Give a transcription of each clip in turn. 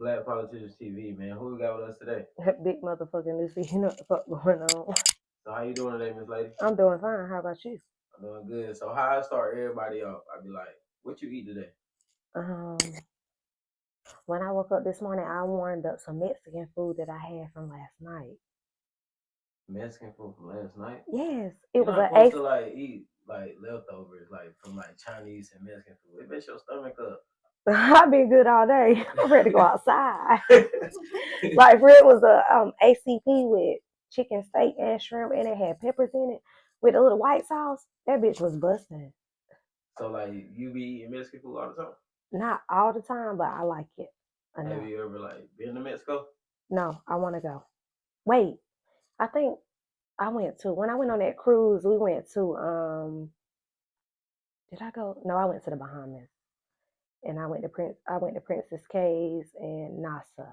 Black Politicians TV, man. Who we got with us today? Big motherfucking Lucy, you know what the fuck going on. So how you doing today, Miss Lady? I'm doing fine. How about you? I'm doing good. So how I start everybody off, I be like, what you eat today? Um, when I woke up this morning, I warmed up some Mexican food that I had from last night. Mexican food from last night? Yes, it You're was not an supposed ace. to like eat like leftovers like from like Chinese and Mexican food. It mess your stomach up. I've been good all day. I'm ready to go outside. Like, for it was a ACP with chicken, steak, and shrimp, and it had peppers in it with a little white sauce. That bitch was busting. So like you be eating Mexican food all the time? Not all the time, but I like it Have enough. you ever like been to Mexico? No, I want to go. Wait, I think when I went on that cruise, we went to did I go? No, I went to the Bahamas. And I went to Princess Cays and Nassau.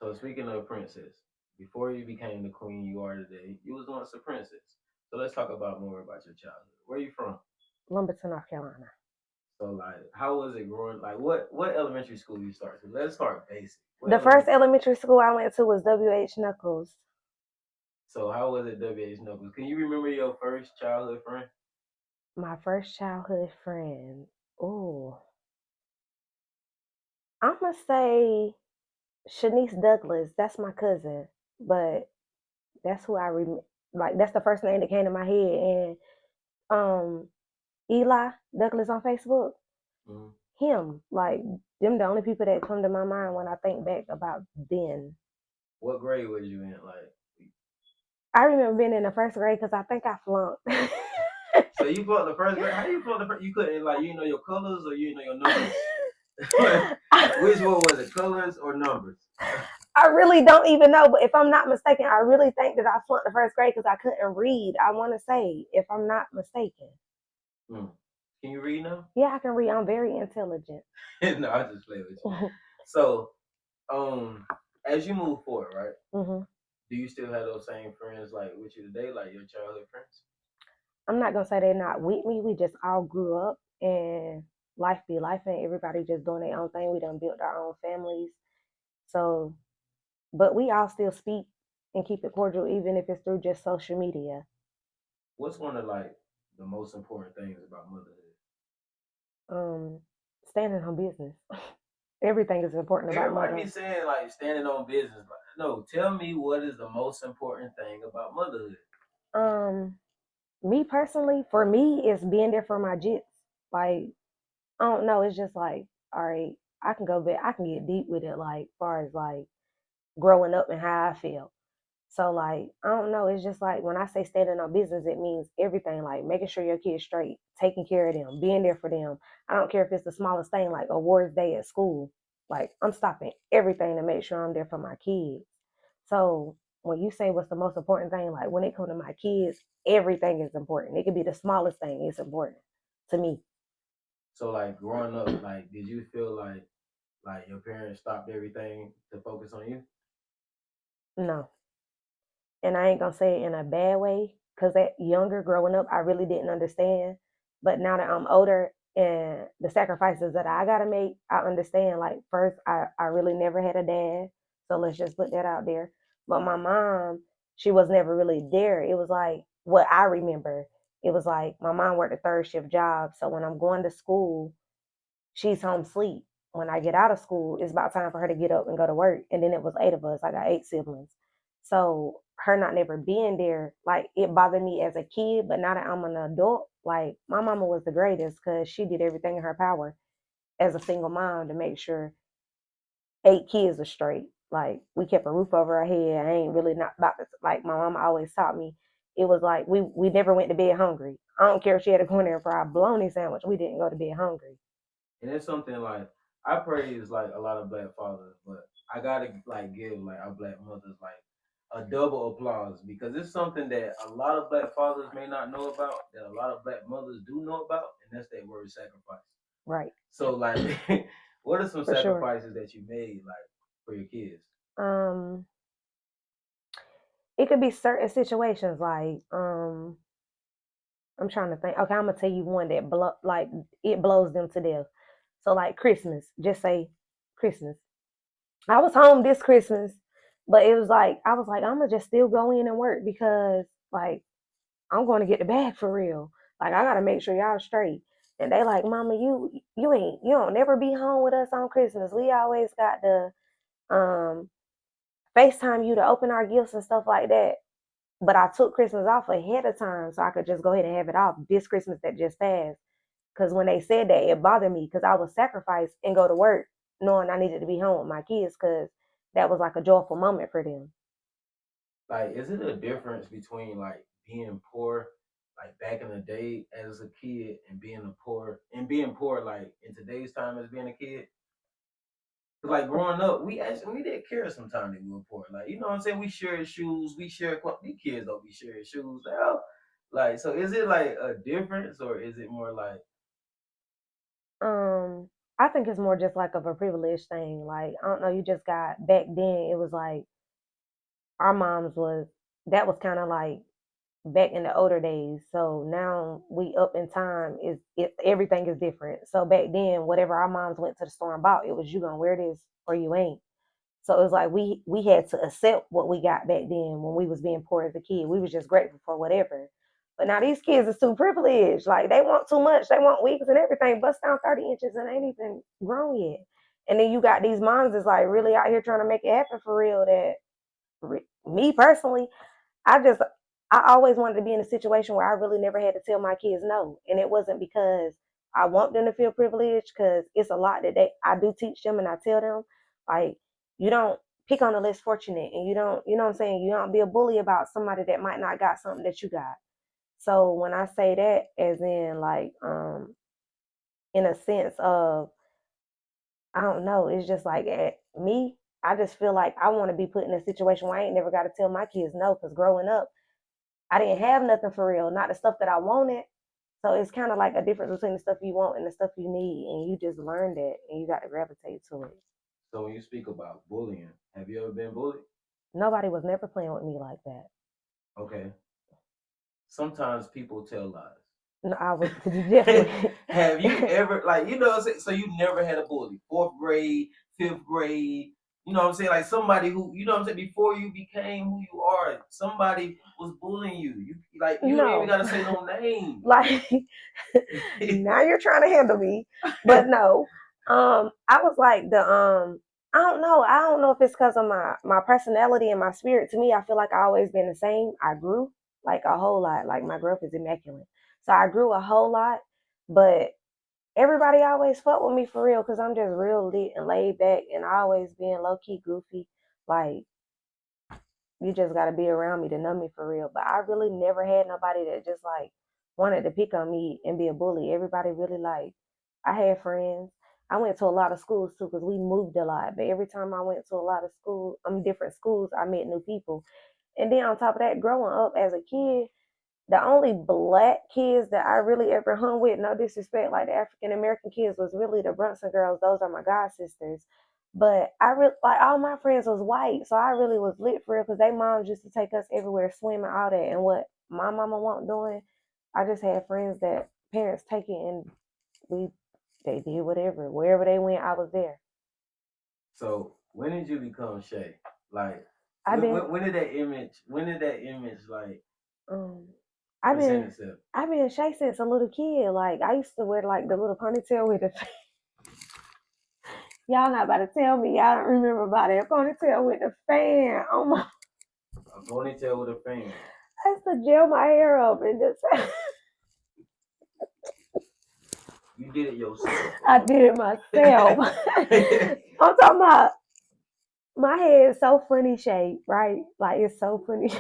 So speaking of princess, before you became the queen you are today, you was once a princess. So let's talk about more about your childhood. Where you from? Lumberton, North Carolina. So like, how was it growing? Like, what elementary school you start to? Let's start basic. What The first elementary? elementary school I went to was W.H. Knuckles. So how was it, W.H. Knuckles? Can you remember your first childhood friend? My first childhood friend. Oh, I'm gonna say Shanice Douglas. That's my cousin, but that's who I remember. Like, that's the first name that came to my head. And Eli Douglas on Facebook. Mm-hmm. Him, like, them the only people that come to my mind when I think back about then. What grade was you in? Like, I remember being in the first grade because I think I flunked. so you flunked the first grade? How you flunked the first? You couldn't like you know your colors or you know your numbers? Which one was it, colors or numbers? I really don't even know, but if I'm not mistaken, I really think that I flunked the first grade because I couldn't read. I want to say, if I'm not mistaken. Can you read now? Yeah, I can read. I'm very intelligent. No, I just play with you. So, as you move forward, right? Mm-hmm. Do you still have those same friends like with you today, like your childhood friends? I'm not gonna say they're not with me. We just all grew up, and life be life, and everybody just doing their own thing. We done built our own families, so but we all still speak and keep it cordial, even if it's through just social media. What's one of like the most important things about motherhood? Um, Standing on business. Everything is important about Everybody motherhood. be saying like standing on business, but no, tell me what is the most important thing about motherhood? Um, Me personally, for me, it's being there for my jits. Like, I don't know, it's just like, all right, I can go back, I can get deep with it, like, far as like growing up and how I feel. So, like, I don't know, it's just like when I say standing on business, it means everything, like making sure your kids straight, taking care of them, being there for them. I don't care if it's the smallest thing, like awards day at school. Like, I'm stopping everything to make sure I'm there for my kids. So when you say what's the most important thing, like when it comes to my kids, everything is important. It could be the smallest thing, it's important to me. So like growing up, like did you feel like your parents stopped everything to focus on you? No. And I ain't gonna say it in a bad way, because that younger growing up, I really didn't understand. But now that I'm older and the sacrifices that I gotta make, I understand. Like, first, I really never had a dad. So let's just put that out there. But my mom, she was never really there. It was like what I remember. It was like my mom worked a third shift job. So when I'm going to school, she's home sleep. When I get out of school, it's about time for her to get up and go to work. And then it was 8 of us. I got 8 siblings. So her not never being there, like, it bothered me as a kid. But now that I'm an adult, like, my mama was the greatest because she did everything in her power as a single mom to make sure 8 kids are straight. Like, we kept a roof over our head. I ain't really not about to, like, my mama always taught me. It was like we never went to bed hungry. I don't care if she had to go in there and fry a bologna sandwich. We didn't go to bed hungry. And it's something like I praise like a lot of black fathers, but I gotta like give like our black mothers like a double applause because it's something that a lot of black fathers may not know about, that a lot of black mothers do know about, and that's that word sacrifice. Right. So like what are some For sure. sacrifices that you made like for your kids? Um, it could be certain situations like I'm trying to think. Okay, I'm gonna tell you one that like it blows them to death. So like Christmas, just say Christmas. I was home this Christmas, but it was like I was like I'm gonna just still go in and work because like I'm going to get the bag for real. Like I gotta make sure y'all straight. And they like, Mama, you don't never be home with us on Christmas. We always got the um FaceTime you to open our gifts and stuff like that. But I took Christmas off ahead of time so I could just go ahead and have it off this Christmas that just passed. Because when they said that, it bothered me because I would sacrifice and go to work knowing I needed to be home with my kids because that was like a joyful moment for them. Like, is it a difference between like being poor, like back in the day as a kid, and being poor like in today's time as being a kid? 'Cause, like growing up, we did care sometimes that we were poor. Like you know what I'm saying? We shared shoes, we shared these kids don't be sharing shoes now. Like, so is it like a difference or is it more like Um, I think it's more just like of a privilege thing. Like I don't know, you just got back then. It was like our moms was that was kind of like back in the older days. So now we up in time is it everything is different. So back then, whatever our moms went to the store and bought, it was you gonna wear this or you ain't. So it was like we had to accept what we got back then when we was being poor as a kid. We was just grateful for whatever. But now these kids is too privileged. Like they want too much. They want wigs and everything, bust down 30 inches and ain't even grown yet. And then you got these moms that's like really out here trying to make it happen for real. That me personally, I just I always wanted to be in a situation where I really never had to tell my kids no, and it wasn't because I want them to feel privileged. Because it's a lot that I do teach them, and I tell them like you don't pick on the less fortunate, and you know what I'm saying, you don't be a bully about somebody that might not got something that you got. So when I say that, as in like in a sense of I don't know, it's just like at me. I just feel like I want to be put in a situation where I ain't never got to tell my kids no. Because growing up, I didn't have nothing for real, not the stuff that I wanted. So it's kind of like a difference between the stuff you want and the stuff you need, and you just learned it and you got to gravitate to it. so when you speak about bullying, have you ever been bullied? Nobody was never playing with me like that. Okay. Sometimes people tell No, I was lies. definitely. Have you ever like you know what I'm saying? So you never had a bully? Fourth grade, fifth grade, you know what I'm saying? Like somebody who you know what I'm saying, before you became who you are, somebody was bullying you. You don't even No, gotta say no name. like now you're trying to handle me, but no. I was like the I don't know. I don't know if it's because of my personality and my spirit. To me, I feel like I always been the same. I grew like a whole lot. Like my growth is immaculate. So I grew a whole lot, but everybody always fuck with me for real because I'm just real lit and laid back and I always being low key goofy. Like you just gotta be around me to know me for real. But I really never had nobody that just like wanted to pick on me and be a bully. Everybody really like I had friends. I went to a lot of schools too because we moved a lot. But every time I went to a lot of schools, different schools, I met new people. And then on top of that, growing up as a kid, the only black kids that I really ever hung with, no disrespect, like the African American kids, was really the Brunson girls. Those are my god sisters. But I really like all my friends was white, so I really was lit for real because they moms used to take us everywhere, swimming, all that. And what my mama wasn't doing, I just had friends that parents take it and we they did whatever. Wherever they went, I was there. So when did you become Shay? Like I've been when did that image like um I've present been itself? I've been Shay since a little kid. Like I used to wear like the little ponytail with the y'all not about to tell me y'all don't remember about that ponytail with the fan. Oh my! A ponytail with a fan. I used to gel my hair up and just You did it yourself, I huh? did it myself. I'm talking about my hair is so funny shaped, right? Like it's so funny.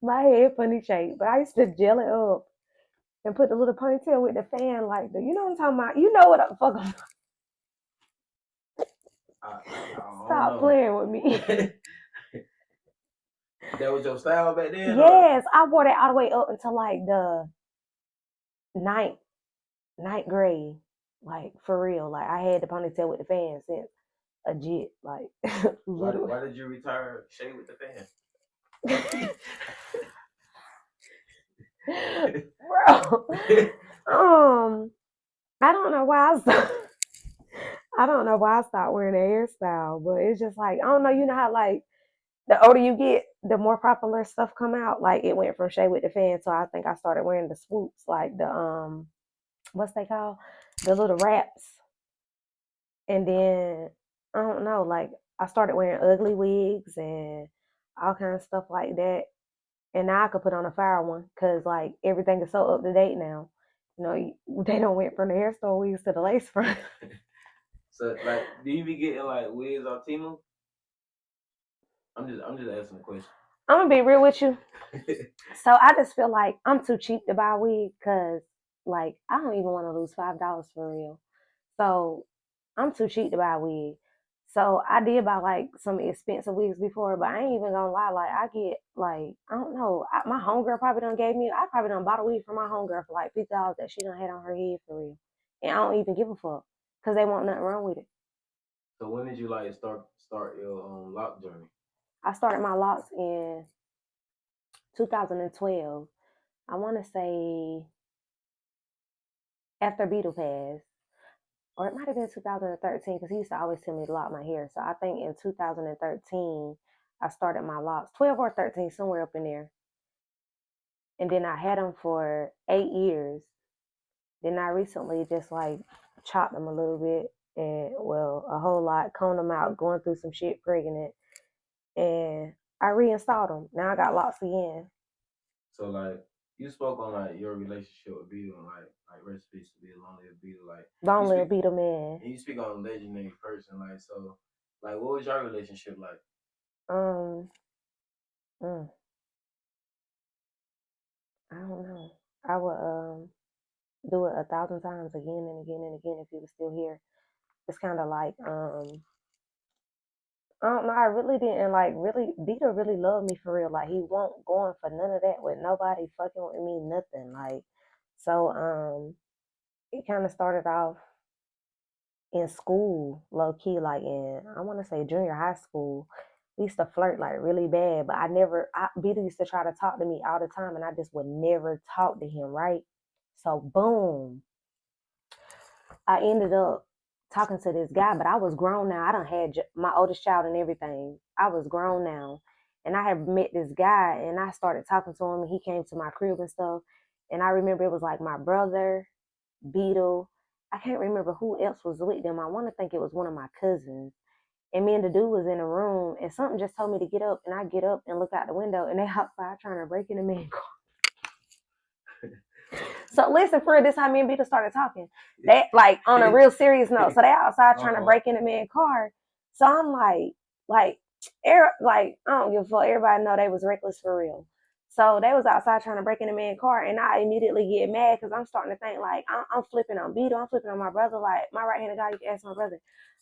My hair funny shaped, but I used to gel it up and put the little ponytail with the fan, like the you know what I'm talking about. You know what the fuck? I don't Stop know. playing with me. That was your style back then, or Yes, I wore that all the way up until like the ninth ninth grade. Like for real. Like I had the ponytail with the fan since a jit. Like literally. why did you retire Shay with the Bro. Um I don't know why I I don't know why I stopped wearing the hairstyle, but it's just like I don't know. You know how like the older you get, the more popular stuff come out. Like it went from Shay with the fan, so I think I started wearing the swoops, like the what's they call, the little wraps, and then I don't know, like I started wearing ugly wigs and all kinds of stuff like that. And now I could put on a fire one because like everything is so up to date now. You know, they don't went from the hair store wigs to the lace front. So like, do you be getting like wigs on Temu? I'm just asking a question. I'm gonna be real with you. So I just feel like I'm too cheap to buy a wig because like I don't even want to lose $5 for real. So I'm too cheap to buy a wig. So I did buy like some expensive wigs before, but I ain't even gonna lie. Like I get like I don't know. My homegirl probably done gave me. I probably done bought a wig for my homegirl for like $50 that she done had on her head for real, and I don't even give a fuck because they want nothing wrong with it. So when did you like start your lock journey? I started my locks in 2012. I want to say after Beetle passed, or it might have been 2013 because he used to always tell me to lock my hair. So I think in 2013 I started my locks, 12 or 13, somewhere up in there. And then I had them for 8 years. Then I recently just like chopped them a little bit and well a whole lot, combed them out, going through some shit, pregnant, and I reinstalled them. Now I got locks again. So like, you spoke on like your relationship with Beetle and like recipes to be a lonely Beetle. Like you Long speak little Beetle man. and you speak on a legendary person. Like so, like what was your relationship like? Um, mm, I don't know. I would do it 1,000 times again and again and again if he was still here. It's kind of like I don't know. I really didn't like really. Vito really loved me for real. Like he won't going for none of that with nobody fucking with me, nothing. Like so it kind of started off in school, low key, like in I want to say junior high school. We used to flirt like really bad, but I never. Vito used to try to talk to me all the time, and I just would never talk to him. Right. So boom, I ended up talking to this guy, but I was grown now. I done had my oldest child and everything. I was grown now. And I had met this guy and I started talking to him and he came to my crib and stuff. And I remember it was like my brother, Beetle. I can't remember who else was with them. I want to think it was one of my cousins. And me and the dude was in a room and something just told me to get up. And I get up and look out the window and they outside trying to break in the man's car. So listen, for this how me and Beetle started talking. They like on a real serious note. So they outside trying to break in the man's car. So I'm like I don't give a fuck. Everybody know they was reckless for real. So they was outside trying to break in the man's car, and I immediately get mad because I'm starting to think like I'm flipping on Beetle, I'm flipping on my brother, like my right handed guy. You can ask my brother.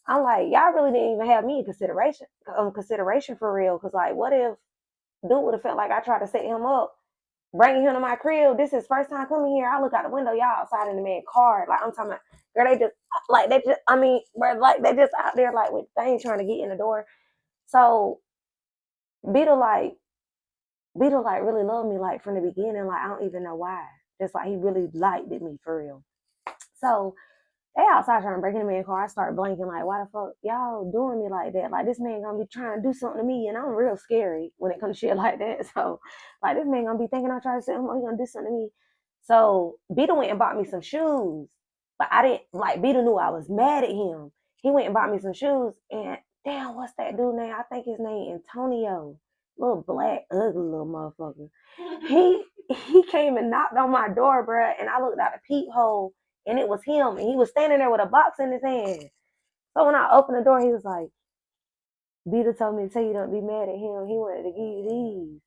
I'm like, y'all really didn't even have me in consideration for real. Because like, what if dude would have felt like I tried to set him up? Bringing him to my crib. This is his first time coming here. I look out the window, y'all outside in the man's car. Like I'm talking about, girl, I mean, bro, like they just out there like with things trying to get in the door. So Beetle like Beetle like really loved me like from the beginning. Like I don't even know why. Just like he really liked me for real. So they outside trying to break in the man's car. I start blanking like, why the fuck y'all doing me like that? Like this man gonna be trying to do something to me, and I'm real scary when it comes to shit like that. So like this man gonna be thinking I'm trying to say, oh, he gonna do something to me. So Beetle went and bought me some shoes, but I didn't like. Beetle knew I was mad at him. He went and bought me some shoes, and damn, what's that dude name? I think his name Antonio. Little black, ugly little motherfucker. He he came and knocked on my door, bruh, and I looked out the peephole and it was him, and he was standing there with a box in his hand. So when I opened the door, he was like, Beetle told me to tell you don't be mad at him. He wanted to give you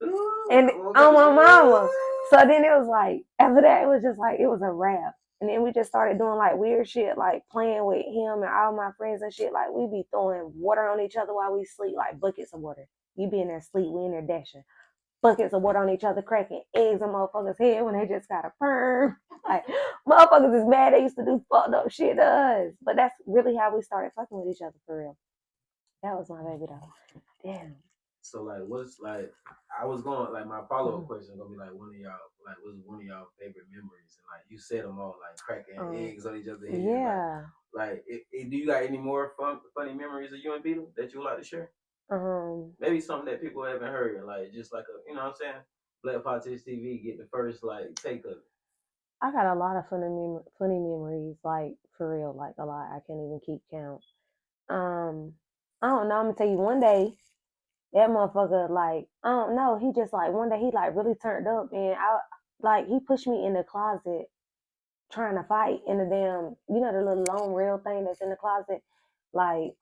these. And on my mama. So then it was like, after that, it was just like, it was a wrap. And then we just started doing like weird shit, like playing with him and all my friends and shit. Like we be throwing water on each other while we sleep, like buckets of water. You be in there sleep, we in there dashing. Buckets of water on each other, cracking eggs on motherfuckers' head when they just got a perm. Like, motherfuckers is mad they used to do fucked up shit to us. But that's really how we started fucking with each other for real. That was my baby though. Damn. So like, what's like? I was going like my follow up Mhm. question gonna be like one of y'all like what's one of y'all favorite memories and like you said them all like cracking Um, eggs on each other's head yeah. like do you got any more funny memories of you and Beetle that you would like to share? Um, Maybe something that people haven't heard like just like a you know what I'm saying? Black Politics TV get the first like take of it. I got a lot of funny memories, like for real, like a lot. I can't even keep count. Um, I don't know. I'm gonna tell you one day that motherfucker, like, I don't know. He just like one day he like really turned up, and I like he pushed me in the closet trying to fight in the damn, the little long rail thing that's in the closet. Like,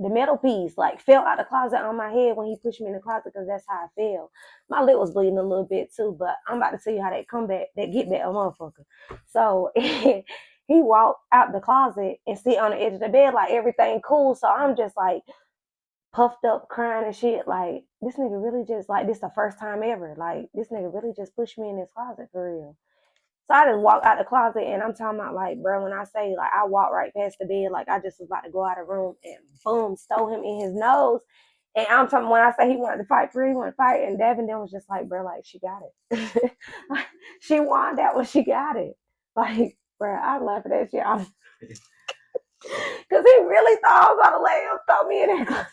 the metal piece like fell out the closet on my head when he pushed me in the closet because that's how I fell. My lip was bleeding a little bit too, but I'm about to tell you how that comeback, that get back a motherfucker. So he walked out the closet and sit on the edge of the bed like everything cool. So I'm just like puffed up, crying and shit. Like this nigga really just like this the first time ever. Like this nigga really just pushed me in this closet for real. So I just walked out the closet and I'm talking about like, bro, when I say like I walked right past the bed, like I just was about to go out of the room and boom, stole him in his nose. And I'm talking when I say he wanted to fight for real, he wanted to fight. And Devin then was just like, bro, like she got it. She won that one, she got it. Like, bro, I laugh at that shit. Cause he really thought I was gonna let him throw me in that.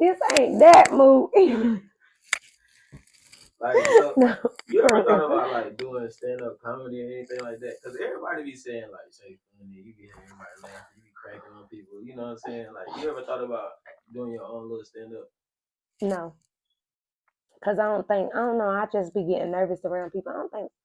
This ain't that movie. Like so No, you ever for thought real. about like doing stand up comedy or anything like that? Because everybody be saying like Shay funny, you be having everybody laughing, you be cracking on people. You know what I'm saying? Like you ever thought about doing your own little stand up? No. Cause I don't know, I just be getting nervous around people.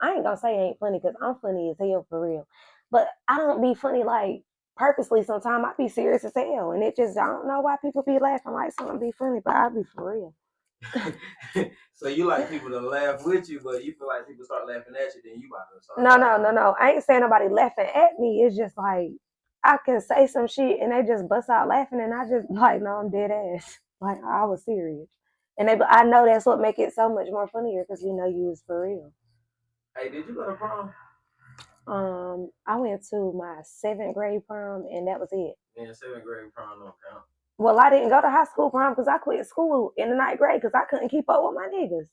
I ain't gonna say I ain't funny because I'm funny as hell for real. But I don't be funny like purposely sometimes I be serious as hell. And it just, I don't know why people be laughing like something be funny, but I be for real. So you like people to laugh with you, but you feel like people start laughing at you, then you about to start No, laughing no, no, with no. I ain't saying nobody laughing at me. It's just like I can say some shit and they just bust out laughing and I just like, no, I'm dead ass. Like I was serious. And I know that's what make it so much more funnier because we know you was for real. them. Hey, did you go to prom? I went to my seventh grade prom and that was it. Man, seventh grade prom don't count. Well, I didn't go to high school prom because I quit school in the ninth grade because I couldn't keep up with my niggas.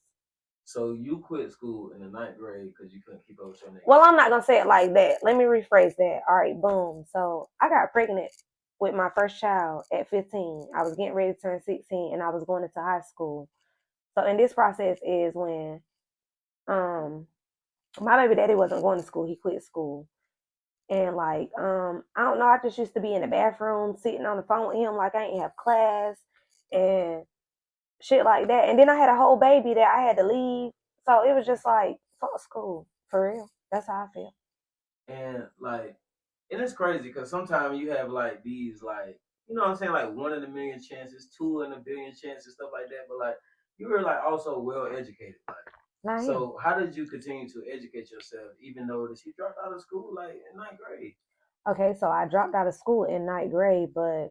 So you quit school in the ninth grade because you couldn't keep up with your Well, niggas. I'm not gonna say it like that. Let me rephrase that. All right, boom. So I got pregnant with my first child at 15. I was getting ready to turn 16 and I was going into high school. So in this process is when um my baby daddy wasn't going to school. He quit school. And like, I don't know, I just used to be in the bathroom sitting on the phone with him like I ain't have class and shit like that. And then I had a whole baby that I had to leave. So it was just like, fuck school. For real. That's how I feel. And like, and it's crazy because sometimes you have like these like, you know what I'm saying, like one in a million chances, two in a billion chances, stuff like that. But like, you were like also well educated. Like, I am. so how did you continue to educate yourself, even though that you dropped out of school like in ninth grade? Okay, so I dropped out of school in ninth grade, but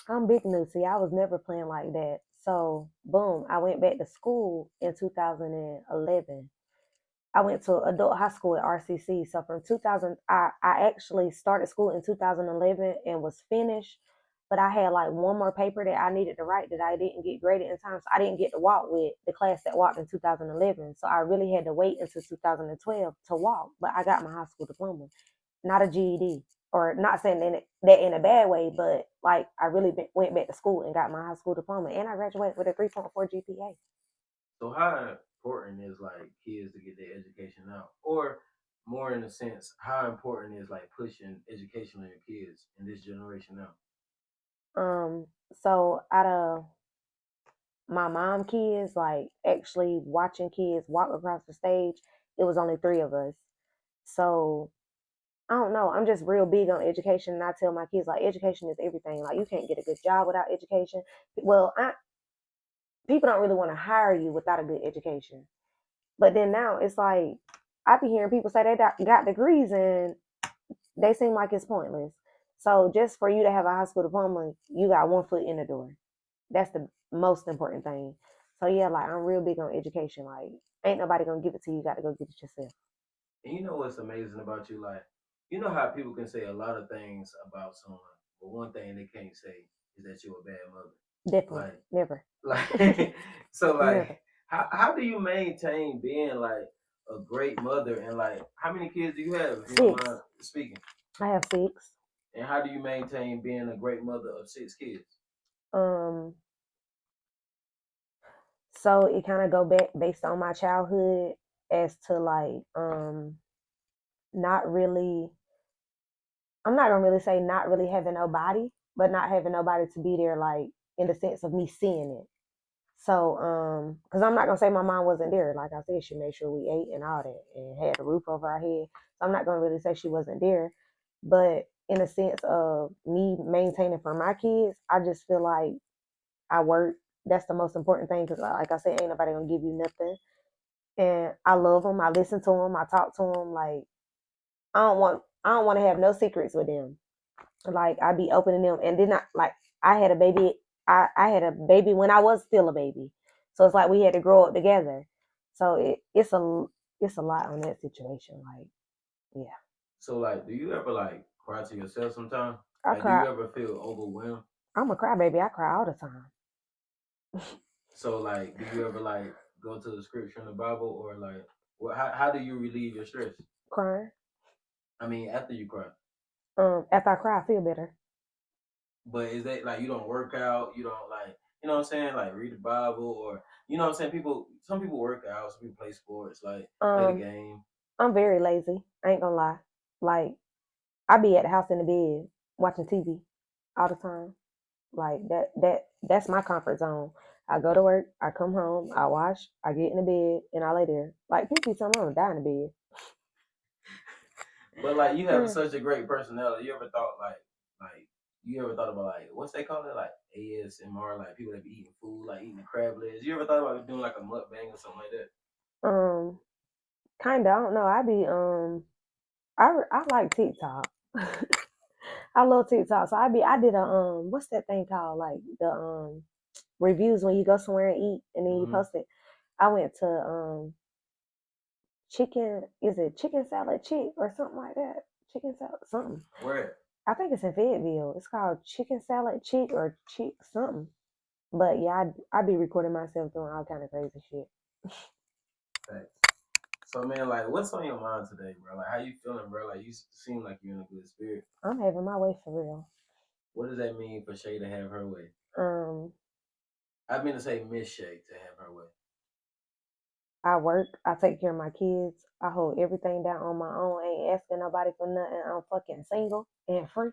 I'm big new. See, I was never playing like that. So, boom, I went back to school in 2011. I went to adult high school at RCC. So from 2000, I actually started school in 2011 and was finished. But I had like one more paper that I needed to write that I didn't get graded in time. So I didn't get to walk with the class that walked in 2011. So I really had to wait until 2012 to walk. But I got my high school diploma, not a GED. Or not saying that in a bad way, but like I really went back to school and got my high school diploma. And I graduated with a 3.4 GPA. So how important is like kids to get their education out, or more in a sense, how important is like pushing education on your kids in this generation now? Um, so out of my mom kids, like actually watching kids walk across the stage, it was only three of us. So I don't know. I'm just real big on education, and I tell my kids like education is everything. Like you can't get a good job without education. Well, people don't really want to hire you without a good education. But then now it's like I be hearing people say they got degrees and they seem like it's pointless. So just for you to have a high school diploma, you got one foot in the door. That's the most important thing. So yeah, like I'm real big on education. Like ain't nobody gonna give it to you. You got to go get it yourself. And you know what's amazing about you? Like, you know how people can say a lot of things about someone, but one thing they can't say is that you're a bad mother. Definitely. Like, Never. like, so like, Never. how do you maintain being like a great mother and like how many kids do you have if you don't 6. mind speaking? I have 6. And how do you maintain being a great mother of 6 kids? Um, so it kind of go back based on my childhood as to like not really. I'm not gonna really say not really having nobody, but not having nobody to be there, like in the sense of me seeing it. So, because I'm not gonna say my mom wasn't there. Like I said, she made sure we ate and all that, and had a roof over our head. So I'm not gonna really say she wasn't there, but in a sense of me maintaining for my kids, I just feel like I work. That's the most important thing because, like I said, ain't nobody gonna give you nothing. And I love them. I listen to them. I talk to them. Like I don't want to have no secrets with them. Like I be opening them, and then I had a baby. I had a baby when I was still a baby, so it's like we had to grow up together. So it's a lot on that situation. Like yeah, So like, do you ever like cry to yourself sometimes? I Like, do cry. you ever feel overwhelmed? I'm a crybaby. I cry all the time. So like, do you ever like go to the scripture in the Bible or like, how do you relieve your stress? Crying. I mean, after you cry. After I cry, I feel better. But is that like you don't work out, you don't like, you know what I'm saying, like read the Bible or you know what I'm saying? Some people work out, some people play sports, like play the Um, game. I'm very lazy. I ain't gonna lie. Like I be at the house in the bed watching TV all the time. Like that's my comfort zone. I go to work, I come home, I wash, I get in the bed, and I lay there. Like people be telling me I'm gonna die in the But like you have bed. such a great personality. You ever thought like you ever thought about like what's they call it like ASMR like people that be eating food like eating the crab legs. You ever thought about doing like a mukbang or something like that? Um, Kinda. I don't know. I like TikTok. I love TikTok. So I did a what's that thing called like the reviews when you go somewhere and eat and then you Hmm. post it. I went to chicken. Is it chicken salad chick or something like that? Chicken salad something. Where? I think it's in Fayetteville. It's called Chicken Salad Chick or Chick something. But yeah, I be recording myself doing all kind of crazy shit. Thanks. So man, like what's on your mind today, bro? Like how you feeling, bro? Like you seem like you're in a good spirit. I'm having my way for real. What does that mean for Shay to have her way? Um, I mean to say Miss Shay to have her way. I work. I take care of my kids. I hold everything down on my own. Ain't asking nobody for nothing. I'm fucking single and free,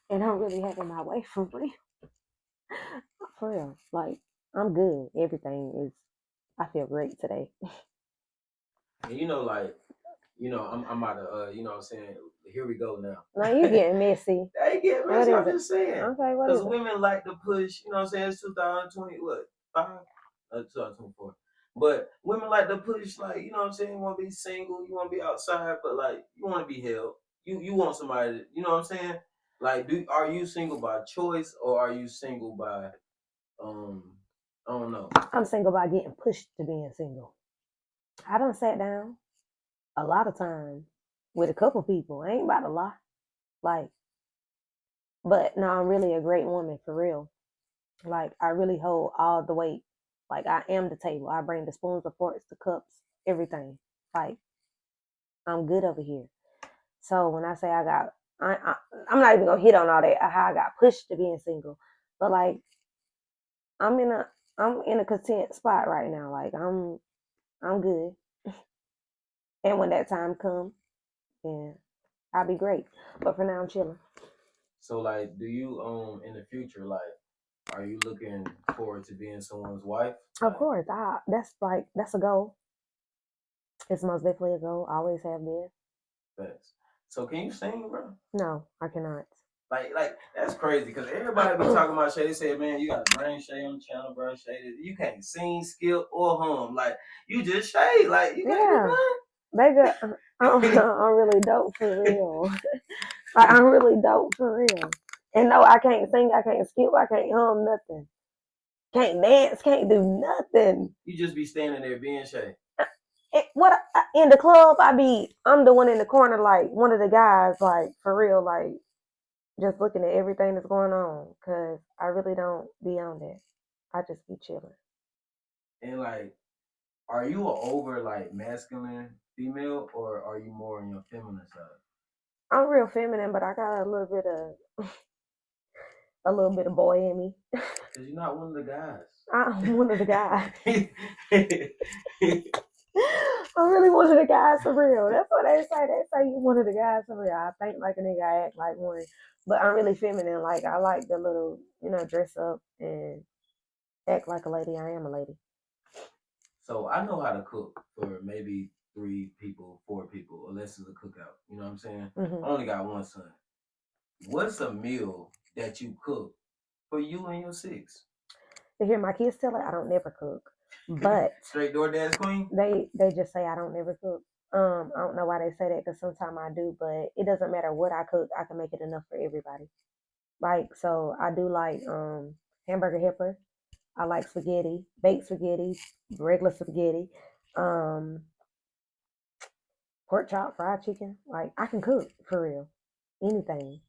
and I'm really having my way for real. For real, like I'm good. Everything is. I feel great today. And you know, like, I'm out of you know what I'm saying, here we go now. Now you getting messy. They get What messy, is I'm it? just saying. Okay, what Because is it? women like to push, you know what I'm saying, it's 2020, what, 5? 2024. But women like to push, like, you know what I'm saying, you want to be single, you want to be outside, but, like, you want to be held. You want somebody, you know what I'm saying? Like, are you single by choice or are you single by, um, I don't know. I'm single by getting pushed to being single. I done sat down a lot of times with a couple people. I ain't about to lie. Like, but no, I'm really a great woman for real. Like, I really hold all the weight. Like, I am the table. I bring the spoons, the forks, the cups, everything. Like, I'm good over here. So when I say I'm not even gonna hit on all that how I got pushed to being single, but like I'm in a I'm in a content spot right now. Like I'm good, and when that time comes, then I'll be great. But for now, I'm chilling. So, like, do you, in the future, like, are you looking forward to being someone's wife? Of Like, course, that's a goal. It's most definitely a goal. Always have been. facts. So, can you sing, bro? No, I cannot. Like that's crazy because everybody be talking about Shay. They say, man, you got to bring Shay on the channel, bro. Shay, you can't sing, skip, or hum. Like you just Shay. Like you can't Yeah, they just do I'm really dope for nothing. real. Like I'm really dope for real. And no, I can't sing, I can't skip, I can't hum nothing. Can't dance, can't do nothing. You just be standing there being Shay. In the club, I'm the one in the corner, like one of the guys, like for real, like just looking at everything that's going on, because I really don't be on that. I just be chilling. And like, are you a over like masculine female, or are you more on your feminine side? I'm real feminine, but I got a little bit of boy in me. Cause you're not one of the guys. I'm one of the guys. I'm really one of the guys for real. That's what they say. They say you one of the guys for real. I think like a nigga, I act like one. But I'm really feminine. Like I like the little, dress up and act like a lady. I am a lady. So I know how to cook for maybe 3 people, 4 people, unless it's a cookout. You know what I'm saying? Hmm. I only got one son. What's a meal that you cook for you and your six? To hear my kids tell it, I don't never cook. But Straight DoorDash queen? they just say I don't never cook. I don't know why they say that because sometimes I do, but it doesn't matter what I cook. I can make it enough for everybody. Like so, I do like hamburger helper. I like spaghetti, baked spaghetti, regular spaghetti, um, pork chop, fried chicken. Like I can cook for real, anything.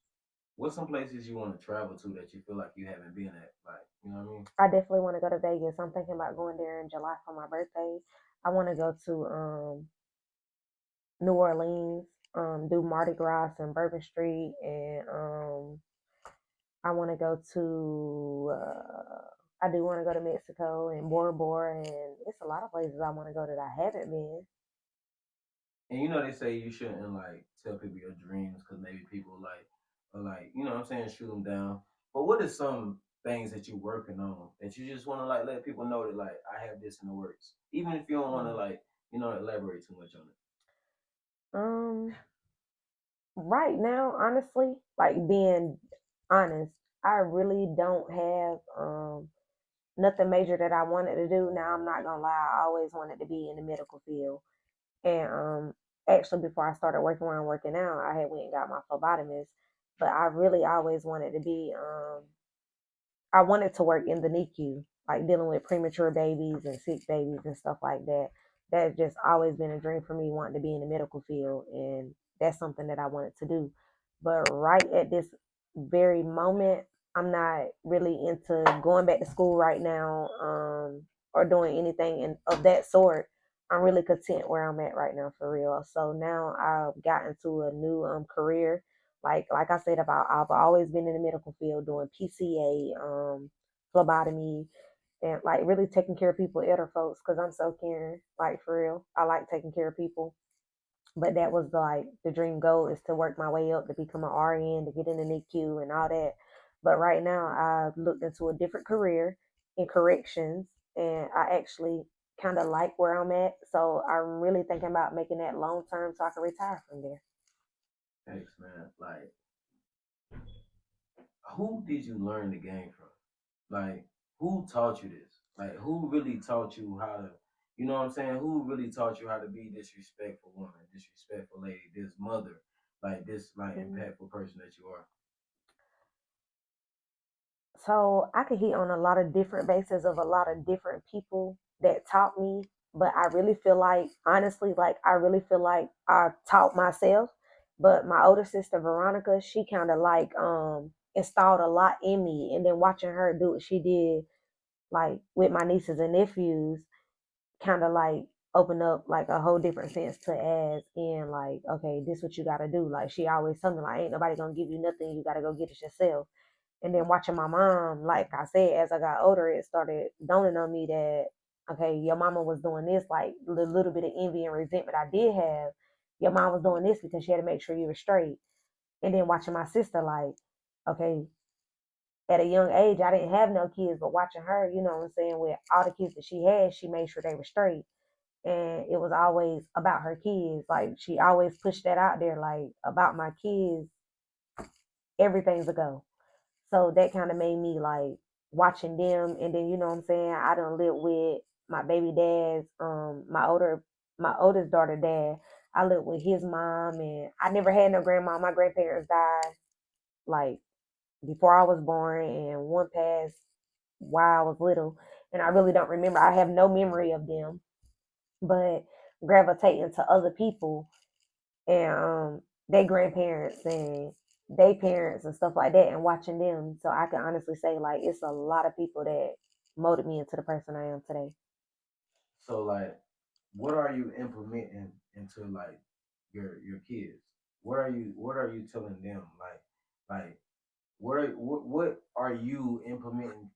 What's some places you want to travel to that you feel like you haven't been at? Like, you know what I mean? I definitely want to go to Vegas. I'm thinking about going there in July for my birthday. I want to go to New Orleans, do Mardi Gras and Bourbon Street, and I want to go to. I do want to go to Mexico and Bora Bora, and it's a lot of places I want to go that I haven't been. And you know they say you shouldn't like tell people your dreams because maybe people like are like, you know what I'm saying, shoot them down. But what are some things that you're working on that you just want to like let people know that like I have this in the works, even if you don't want to Mm. like elaborate too much on it. Um, right now, honestly, like being honest, I really don't have nothing major that I wanted to do. Now I'm not gonna lie, I always wanted to be in the medical field. And actually before I started working where I'm working now, I had went and got my phlebotomist. But I really always wanted to be I wanted to work in the NICU, like dealing with premature babies and sick babies and stuff like that. That's just always been a dream for me, wanting to be in the medical field, and that's something that I wanted to do. But right at this very moment, I'm not really into going back to school right now, or doing anything of that sort. I'm really content where I'm at right now, for real. So now I've gotten to a new career, like I said, about I've always been in the medical field doing PCA, phlebotomy, and like really taking care of people, elder folks, because I'm so caring. Like for real, I like taking care of people. But that was like the dream goal, is to work my way up to become an RN, to get in the NICU and all that. But right now, I've looked into a different career in corrections, and I actually kind of like where I'm at. So I'm really thinking about making that long term so I can retire from there. Thanks, man. Like, who did you learn the game from? Like, who taught you this? Like, who really taught you how to, you know what I'm saying? Who really taught you how to be this respectful woman, this respectful lady, this mother, like this, like Mm. impactful person that you are? So I could hit on a lot of different bases of a lot of different people that taught me, but I really feel like, honestly, like I really feel like I taught myself. But my older sister Veronica, she kind of like installed a lot in me, and then watching her do what she did, like with my nieces and nephews, kind of like open up like a whole different sense to as in like, okay, this what you got to do. Like she always told me, like, ain't nobody gonna give you nothing, you got to go get it yourself. And then watching my mom, like I said, as I got older, it started dawning on me that, okay, your mama was doing this, like the little bit of envy and resentment I did have. Your mom was doing this because she had to make sure you were straight. And then watching my sister, like, okay, at a young age, I didn't have no kids, but watching her, you know what I'm saying, with all the kids that she had, she made sure they were straight. And it was always about her kids. Like, she always pushed that out there, like, about my kids, everything's a go. So that kind of made me like watching them, and then you know what I'm saying. I done lived with my baby dad's, my oldest daughter dad. I lived with his mom, and I never had no grandma. My grandparents died like before I was born, and one passed while I was little, and I really don't remember. I have no memory of them, but gravitating to other people and their grandparents and they parents and stuff like that and watching them. So I can honestly say like it's a lot of people that molded me into the person I am today. So like, what are you implementing into like your kids? What are you telling them? Like what are you implementing?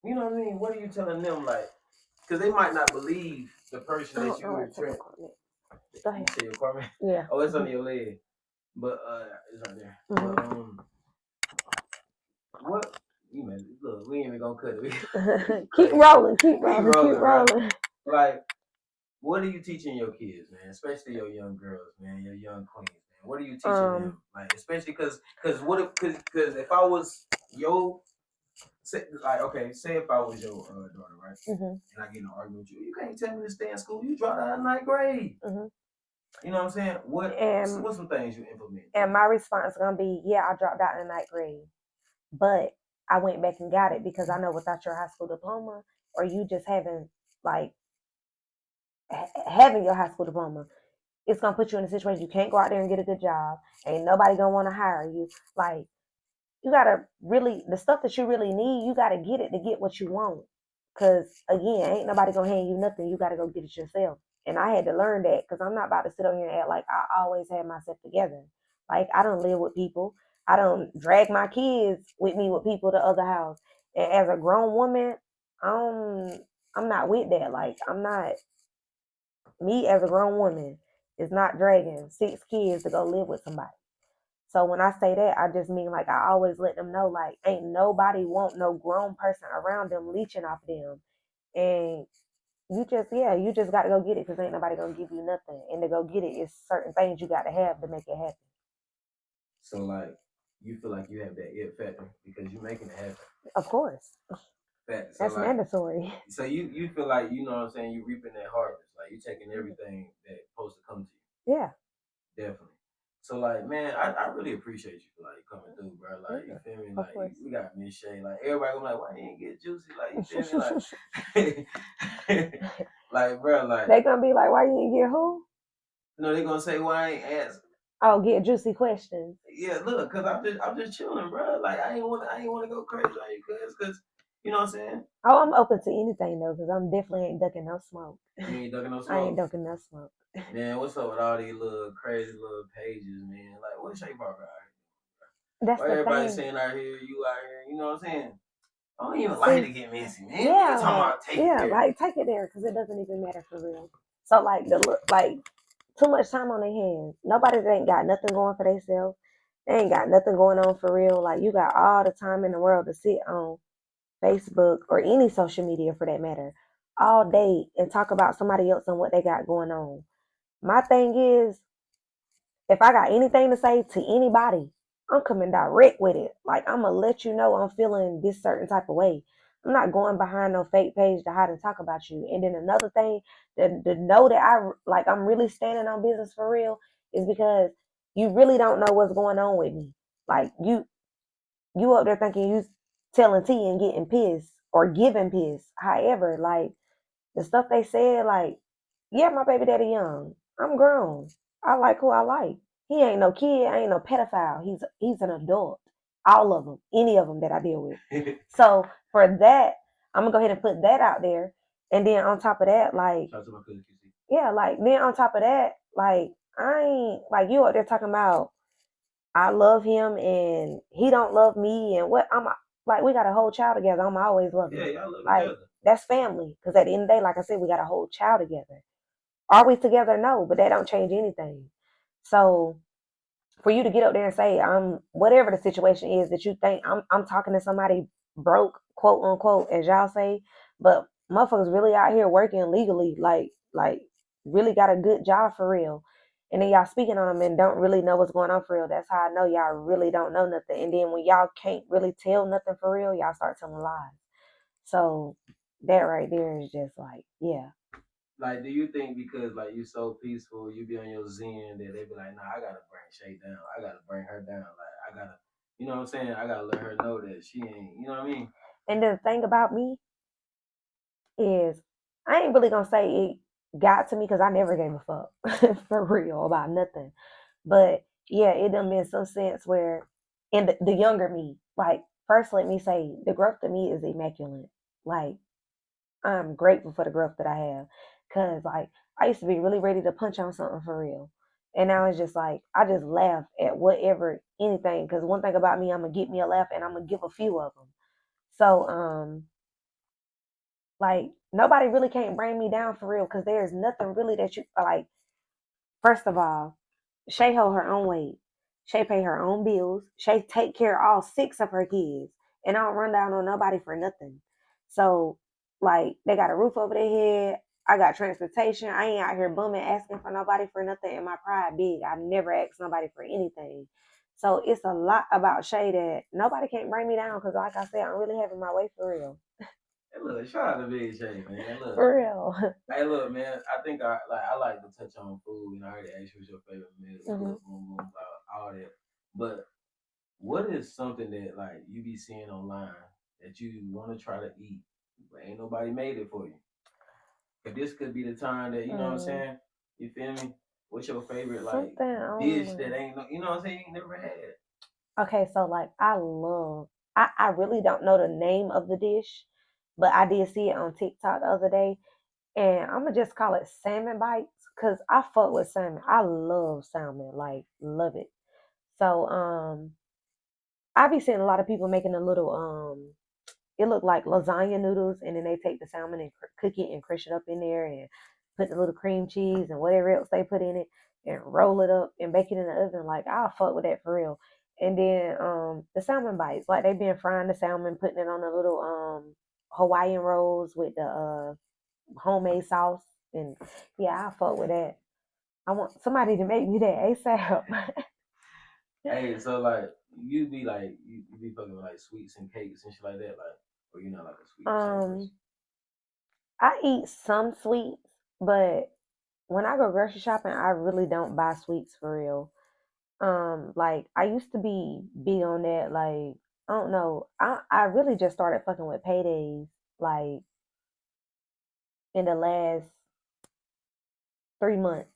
You know what I mean? What are you telling them? Like, because they might not believe the person I that don't know you where were to take my trained. comment. Go You ahead. say your comment? Yeah. Oh, it's on your leg, but it's right there. But Mm-hmm. what you know? Look, we ain't even gonna cut it. Keep Crazy. rolling, keep Keep rolling, keep rolling, bro. rolling. Like, what are you teaching your kids, man? Especially your young girls, man, your young queens, man. What are you teaching them? Um, Like, especially because if I was your like, okay, say if I was your daughter, right, mhm, and I get in an argument with you, you can't tell me to stay in school. You dropped out of ninth grade. mhm. You know what I'm saying? And What's some things you implement? and my response is gonna be, yeah, I dropped out in ninth grade, but I went back and got it because I know without your high school diploma or you just having like having your high school diploma, it's gonna put you in a situation you can't go out there and get a good job. Ain't nobody gonna want to hire you. Like you gotta really the stuff that you really need, you gotta get it to get what you want. Cause again, ain't nobody gonna hand you nothing. You gotta go get it yourself. And I had to learn that because I'm not about to sit over here and act like I always had myself together. Like I don't live with people. I don't drag my kids with me with people to other house. And as a grown woman, I'm I'm not with that. Like I'm not me as a grown woman is not dragging 6 kids to go live with somebody. So when I say that, I just mean like I always let them know like ain't nobody want no grown person around them leeching off them. And you just got to go get it because ain't nobody gonna give you nothing. And to go get it is certain things you got to have to make it happen. So like, you feel like you have that it factor because you're making it happen. Of course, Fact. So that's like, mandatory. so you feel like you know what I'm saying. You reaping that harvest. Like you taking everything that's supposed to come to you. Yeah, Definitely. So like, man, I really appreciate you for like coming through, bro. Like, you yeah, feel me? of Like, course. we got Miss Shay. Like, everybody gonna like, why you ain't get juicy? Like, you feel me? Like, like, bro, like, They gonna be like, why you didn't get who? you know, they gonna say, why I ain't ask? Oh, get juicy questions. Yeah, look, cause I'm just chilling, bro. Like, I ain't want to go crazy on you, cause you know what I'm saying. Oh, I'm open to anything though, because I'm definitely ain't ducking no smoke. You ain't ducking no I ain't smoke. ducking no smoke. Man, what's up with all these little crazy little pages, man? Like, what Shay Parker out here? That's Why the everybody thing. saying out here, you out here? You know what I'm saying? I don't even like See, to get messy, man. What you yeah, talking about? Take it there. like take it there because it doesn't even matter for real. So like like too much time on their hands. Nobody ain't got nothing going for themselves. They ain't got nothing going on for real. Like you got all the time in the world to sit on Facebook or any social media for that matter all day and talk about somebody else and what they got going on. My thing is if I got anything to say to anybody, I'm coming direct with it. Like I'm gonna let you know I'm feeling this certain type of way. I'm not going behind no fake page to hide and talk about you. And then another thing, to know that I'm really standing on business for real is because you really don't know what's going on with me. Like you up there thinking you telling T and getting pissed or giving pissed. However, like the stuff they said, like, yeah, my baby daddy young. I'm grown. I like who I like. He ain't no kid. I ain't no pedophile. He's an adult. All of them, any of them that I deal with. So for that, I'm gonna go ahead and put that out there. And then on top of that, like, Shout out to my cousin QC. yeah, like then on top of that, like I ain't like you up there talking about I love him and he don't love me and what I'm like we got a whole child together. I'm always love Yeah, him. y'all live Like together. that's family. Because at the end of the day, like I said, we got a whole child together. Are we together? No, but that don't change anything. So for you to get up there and say I'm whatever the situation is that you think I'm talking to somebody broke, quote unquote, as y'all say, but motherfuckers really out here working legally, like really got a good job for real. And then y'all speaking on them and don't really know what's going on for real. That's how I know y'all really don't know nothing. And then when y'all can't really tell nothing for real, y'all start telling lies. So that right there is just like, yeah. Like, do you think because like you so peaceful, you be on your zen that they be like, nah, I gotta bring Shay down. I gotta bring her down. Like, I gotta, you know what I'm saying? I gotta let her know that she ain't. You know what I mean? And the thing about me is I ain't really gonna say it got to me because I never gave a fuck for real about nothing. But yeah, it done been some sense where And the younger me, like, first let me say the growth of me is immaculate. Like, I'm grateful for the growth that I have. Cause like I used to be really ready to punch on something for real. And now it's just like I just laugh at whatever, anything. Cause one thing about me, I'm gonna get me a laugh and I'm gonna give a few of them. So like nobody really can't bring me down for real. Cause there's nothing really that you like. First of all, Shay hold her own weight. Shay pay her own bills. Shay take care of all six of her kids. And I don't run down on nobody for nothing. So, like, they got a roof over their head. I got transportation. I ain't out here bumming asking for nobody for nothing. And my pride big. I never ask nobody for anything. So it's a lot about Shay that nobody can't bring me down because, like I said, I'm really having my way for real. Hey, look, shout out to Big Shay, man. Look, For real. hey, look, man. I think I like to touch on food, and I already asked you what's your favorite meal, Hmm. boom, boom, boom, all that. But what is something that like you be seeing online that you want to try to eat, but ain't nobody made it for you? If this could be the time that you know what I'm Mm, saying, you feel me? What's your favorite like something dish that on. ain't no, you know what I'm saying? You ain't never had. Okay, so like I really don't know the name of the dish, but I did see it on TikTok the other day, and I'm gonna just call it salmon bites because I fuck with salmon. I love salmon, like love it. So I be seeing a lot of people making a little it look like lasagna noodles, and then they take the salmon and cook it and crush it up in there and put the little cream cheese and whatever else they put in it and roll it up and bake it in the oven. Like I'll fuck with that for real. And then the salmon bites, like they've been frying the salmon, putting it on the little Hawaiian rolls with the homemade sauce, and yeah, I fuck with that. I want somebody to make me that ASAP. Hey, so like you be fucking with like sweets and cakes and shit like that, like or you not like a sweet and sour person. um, I eat some sweets, but when I go grocery shopping, I really don't buy sweets for real. Like I used to be big on that. Like I don't know, I really just started fucking with paydays like in the last 3 months,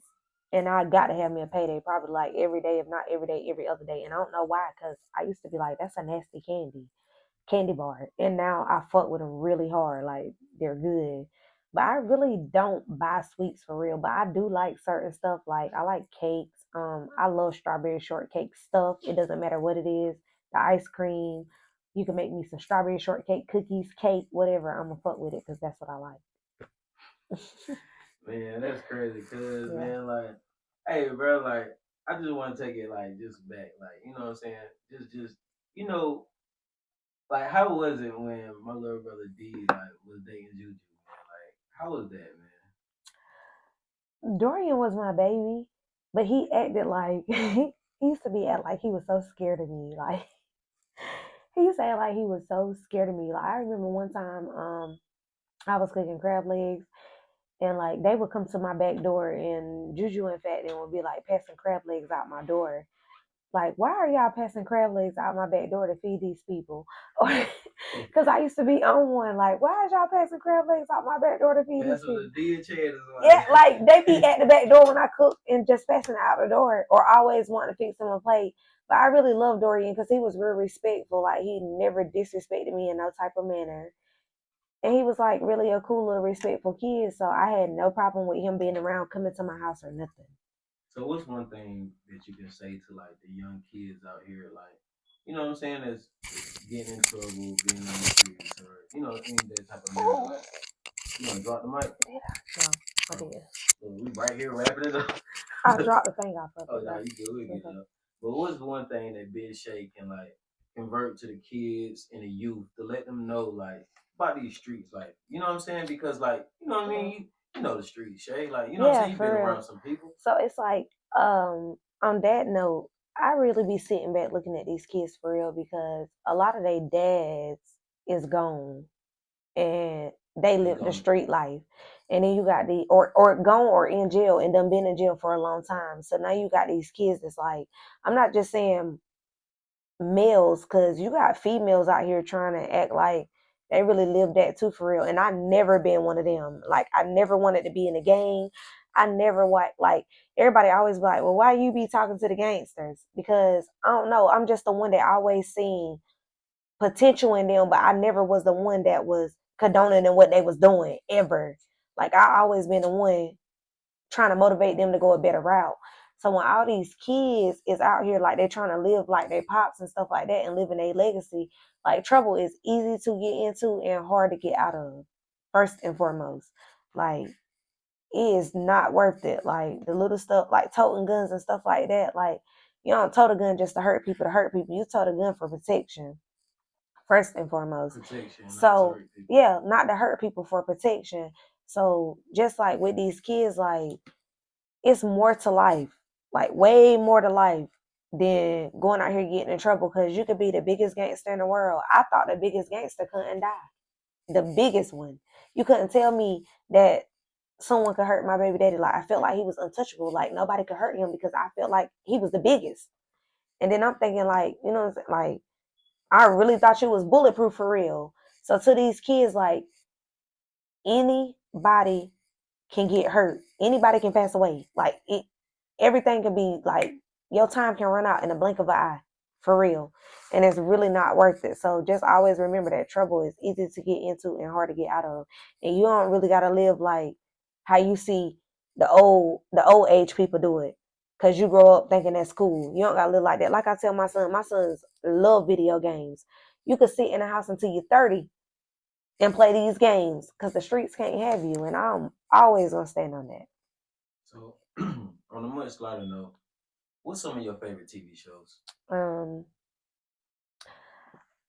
and I got to have me a payday probably like every day, if not every day, every other day. And I don't know why, cause I used to be like, that's a nasty candy bar, and now I fuck with them really hard. Like they're good, but I really don't buy sweets for real. But I do like certain stuff. Like I like cakes. I love strawberry shortcake stuff. It doesn't matter what it is. The ice cream. You can make me some strawberry shortcake cookies, cake, whatever. I'm gonna fuck with it because that's what I like. Man, that's crazy, cause Yeah. man, like, hey, bro, like, I just want to take it like just back, like, you know what I'm saying? Just, you know, like, how was it when my little brother D like was dating Juju, man? Like, how was that, man? Dorian was my baby, but he acted like he used to be act like he was so scared of me. Like he used to act like he was so scared of me. Like I remember one time, I was cooking crab legs, and like they would come to my back door, and Juju and Fat then would be like passing crab legs out my door. Like, why are y'all passing crab legs out my back door to feed these people? Because I used to be on one. Like, why is y'all passing crab legs out my back door to feed these That's what people? the D chat is Yeah, like they be like. at the back door when I cook and just passing out the door, or always wanting to fix them a plate. But I really love Dorian because he was real respectful. Like he never disrespected me in no type of manner, and he was like really a cool little respectful kid. So I had no problem with him being around, coming to my house or nothing. So what's one thing that you can say to like the young kids out here, like, you know what I'm saying, that's getting in trouble, being on the streets, or you know, in that type of manner, Oh, like, you want to drop the mic? no, I Oh, did. so we right here wrapping it up. I dropped the thing off of Oh it no, though. you good, we get Okay. up. But what's one thing that Big Shay can like convert to the kids and the youth to let them know like about these streets, like you know what I'm saying? Because like you know what I mean, Uh, you know the streets, Shay. Like you know what I'm yeah, saying. You've been for around real. some people. So it's like, on that note, I really be sitting back looking at these kids for real because a lot of their dads is gone and they They live the gone. street life. And then you got the or gone or in jail and done been in jail for a long time. So now you got these kids that's like, I'm not just saying males, because you got females out here trying to act like they really live that too for real. And I never been one of them. Like I never wanted to be in a gang. I never watch like everybody always be like, well, why you be talking to the gangsters? Because I don't know, I'm just the one that always seen potential in them, but I never was the one that was condoning in what they was doing ever. Like I always been the one trying to motivate them to go a better route. So when all these kids is out here like they're trying to live like their pops and stuff like that and living a legacy, like trouble is easy to get into and hard to get out of. First and foremost, like it is not worth it. Like the little stuff, like toting guns and stuff like that. Like you don't tote a gun just to hurt people. To hurt people, you tote a gun for protection. First and foremost. Protection, not to So hurt people. yeah, not to hurt people for protection. So just like with these kids, like it's more to life, like way more to life than going out here getting in trouble because you could be the biggest gangster in the world. I thought the biggest gangster couldn't die. The biggest one. You couldn't tell me that someone could hurt my baby daddy. Like I felt like he was untouchable. Like nobody could hurt him because I felt like he was the biggest. And then I'm thinking like, you know what I'm saying? Like I really thought you was bulletproof for real. So to these kids, like anybody can get hurt. Anybody can pass away. Like it, everything can be like your time can run out in a blink of an eye, for real, and it's really not worth it. So just always remember that trouble is easy to get into and hard to get out of, and you don't really gotta live like how you see the old age people do it. Cause you grow up thinking that's cool. You don't gotta live like that. Like I tell my sons love video games. You could sit in the house until you're 30 and play these games because the streets can't have you. And I'm always gonna stand on that. So, on a much lighter note, what's some of your favorite TV shows? Um,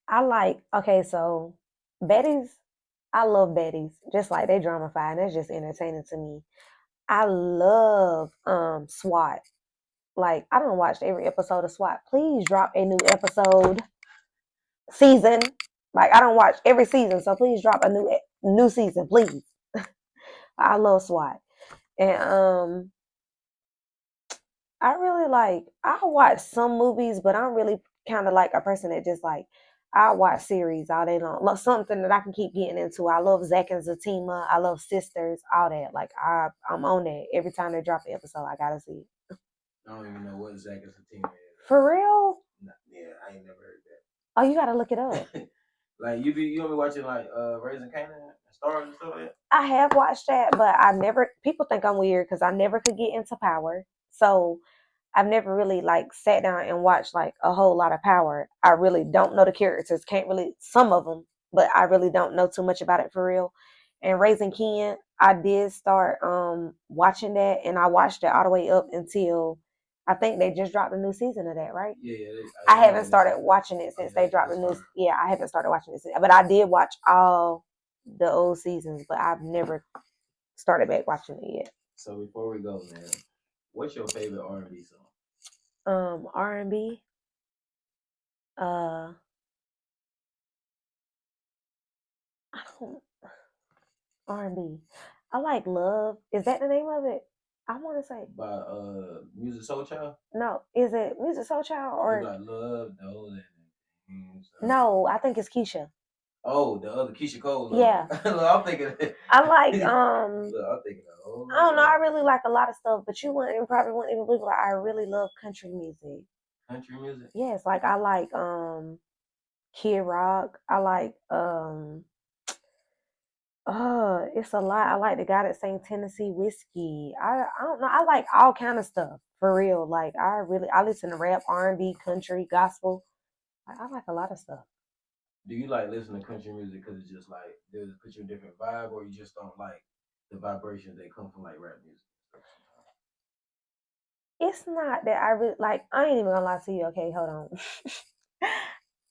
I like okay, so Betty's. I love Betty's. Just like they dramatified, that's just entertaining to me. I love SWAT. Like I don't watch every episode of SWAT. Please drop a new episode season. Like I don't watch every season, so please drop a new season, please. I love SWAT. And I really like I watch some movies, but I'm really kind of like a person that just like I watch series all day long. Love something that I can keep getting into. I love Zack and Zatima. I love Sisters, all that. Like I'm on that. Every time they drop an episode, I gotta see it. I don't even know what Zach is a team is. For real? Nah, yeah, I ain't never heard that. Oh, you gotta look it up. Like you don't be watching like Raising Canaan and Stars and stuff like that? I have watched that, but I never. People think I'm weird because I never could get into Power. So I've never really like sat down and watched like a whole lot of Power. I really don't know the characters. Can't really some of them, but I really don't know too much about it for real. And Raising Ken, I did start watching that, and I watched it all the way up until I think they just dropped a new season of that, right? Yeah, I haven't started watching it since they dropped the new. Yeah, I haven't started watching it, but I did watch all the old seasons, but I've never started back watching it yet. So before we go, man, what's your favorite R&B song? R&B. I don't R&B. I like Love. Is that the name of it? I want to say By Music Soul Child? no. Is it Music Soul Child It's or like Love, those and no? I think it's Keisha. Oh, the other Keisha Cole. Yeah. Look, I'm thinking. I like Look, I'm thinking. Oh I don't know. I really like a lot of stuff, but you wouldn't probably wouldn't even believe like I really love country music. Country music. Yes, like I like Kid Rock. I like it's a lot. I like the guy that sang Tennessee Whiskey. I don't know. I like all kind of stuff for real. Like I listen to rap, R&B, country, gospel. I like a lot of stuff. Do you like listen to country music because it's just like does it put you in a different vibe, or you just don't like the vibrations that come from like rap music? It's not that I really like. I ain't even gonna lie to you. Okay, hold on.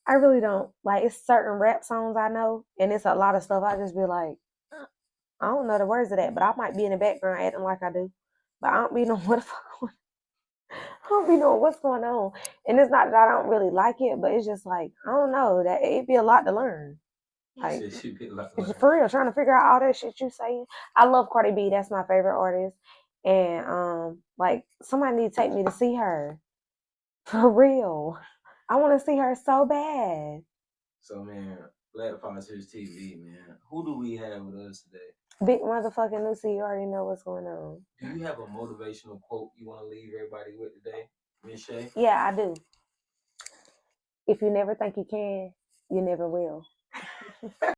I really don't like. It's certain rap songs I know, and it's a lot of stuff. I just be like, I don't know the words of that, but I might be in the background acting like I do, but I don't be knowing what the fuck. I don't be knowing what's going on, and it's not that I don't really like it, but it's just like I don't know that it'd be a lot to learn. Like for real, trying to figure out all that shit you saying. I love Cardi B. That's my favorite artist, and like somebody need to take me to see her. For real, I want to see her so bad. So man, Black Fox Here's TV, man. Who do we have with us today? Big motherfucking Lucy, you already know what's going on. Do you have a motivational quote you want to leave everybody with today, Miss Shay? Yeah, I do. If you never think you can, you never will.